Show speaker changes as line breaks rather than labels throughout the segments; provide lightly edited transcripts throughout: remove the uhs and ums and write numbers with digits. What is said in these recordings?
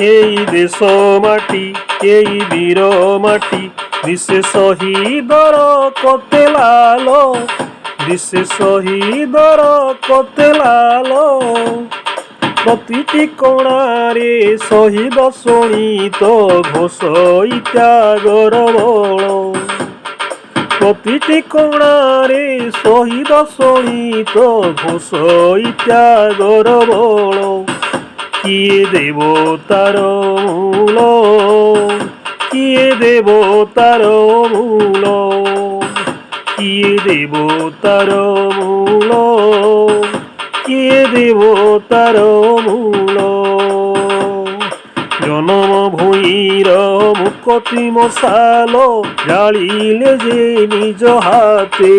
এই দেশ মাটি, এই বীর মাটি, দিশে শহীদর কতে লালো, দিশে শহীদর কতে লালো। প্রতিটি কোণারে শহীদ শোণিত ঘোষ ত্যাগর বল, প্রতিটি কোণারে শহীদ শোণিত ঘোষ ত্যাগর বল। কিয়ে দেবতার মূল, কিয়ে দেবতার মূল, কিয়ে দেবতার মূল, কিয়ে দেবতার মূল। জনমভূমির মুকতি মশাল জালিলে যে নিজ হাতে,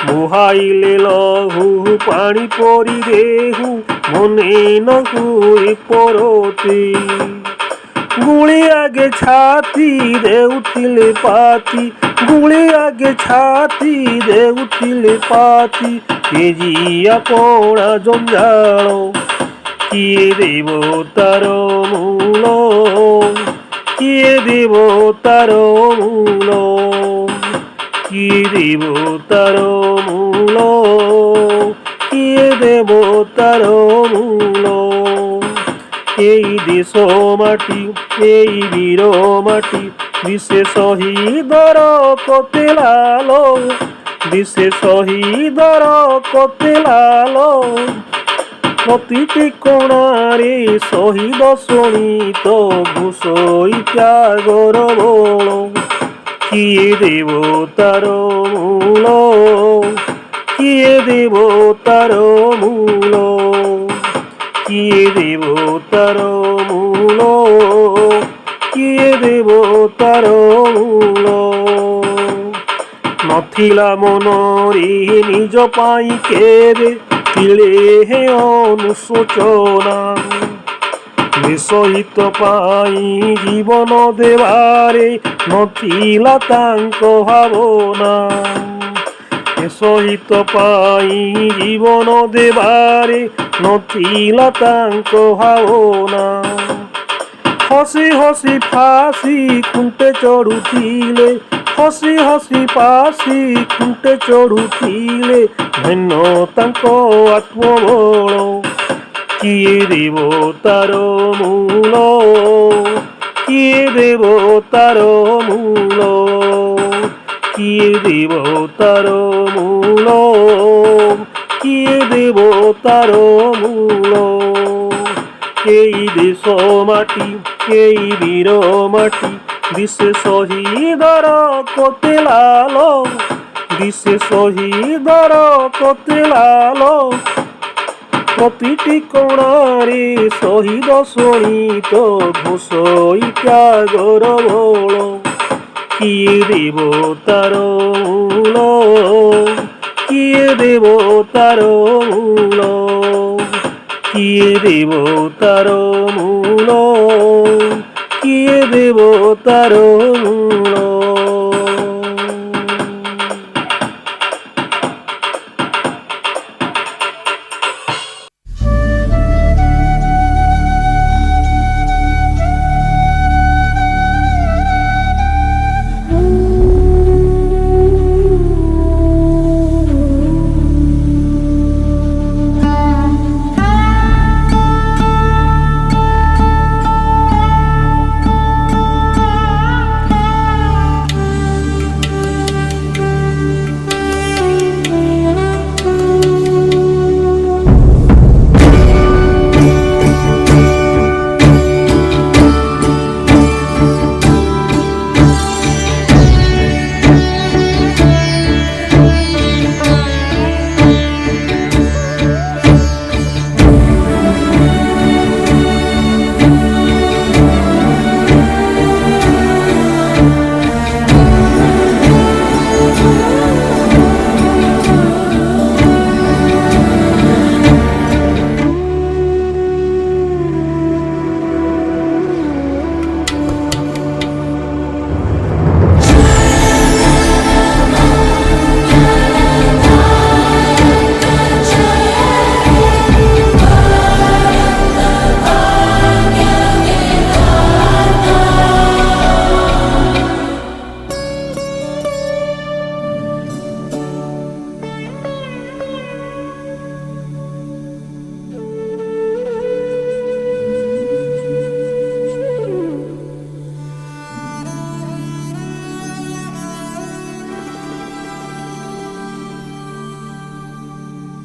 বুহাইলে লহু পানি পরি দেহু মনে ন হুয়ে পরতে। গুলি আগে ছাতি দেউଥିଲେ পাতি, গুলি আগে ছাতি দেউଥିଲେ পাতি, তেজিয়া পড়া জঞ্জাল। কিয়ে দেবতার মূল, কিয়ে দেবতার মূল, কিয়ে দেবতার মূল, কিয়ে দেবতার মূল। এই দেশ মাটি, এই বীর মাটি, দিশে শহীদর কতে লালো, দিশে শহীদর কতে লালো। প্রতিটি কোণারে শহীদ শোণিত ঘোষ ত্যাগর বল। কিয়ে দেবতার মূল, কিয়ে দেবতার মূল, কিয়ে দেবতার মূল, কিয়ে দেবতার মূল। নথিলা মନରେ নিজ পাই কেবে ଥିଲେ হে অনুশোচনা, ଦେଶହିତ ପାଇଁ ଜୀବନ ଦେବାରେ ନଥିଲା ତାଙ୍କ ଭାବନା, ଦେଶହିତ ପାଇଁ ଜୀବନ ଦେବାରେ ନଥିଲା ତାଙ୍କ ଭାବନା। ହସି ହସି ଫାଶୀ ଖୁଣ୍ଟେ ଚଢୁଥିଲେ, ହସି ହସି ଫାଶୀ ଖୁଣ୍ଟେ ଚଢୁଥିଲେ, ଧନ୍ୟ ତାଙ୍କ ଆତ୍ମବଳ। କିଏ ଦେବତାର ମୂଳ, କିଏ ଦେବତାର ମୂଳ, କିଏ ଦେବତାର ମୂଳ, କିଏ ଦେବତାର ମୂଳ। এই দেশ মাটি, এই বীর মাটি, দিশে শহীদর কতে লালো, দিশে শহীদর কতে লালো। প্রতিটি কোণারে শহীদ শোণিত ঘোষ ত্যাগর বল। কিয়ে দেবতার মূল, কিয়ে দেবতার মূল, কিয়ে দেবতার মূল, কিয়ে দেবতার মূল।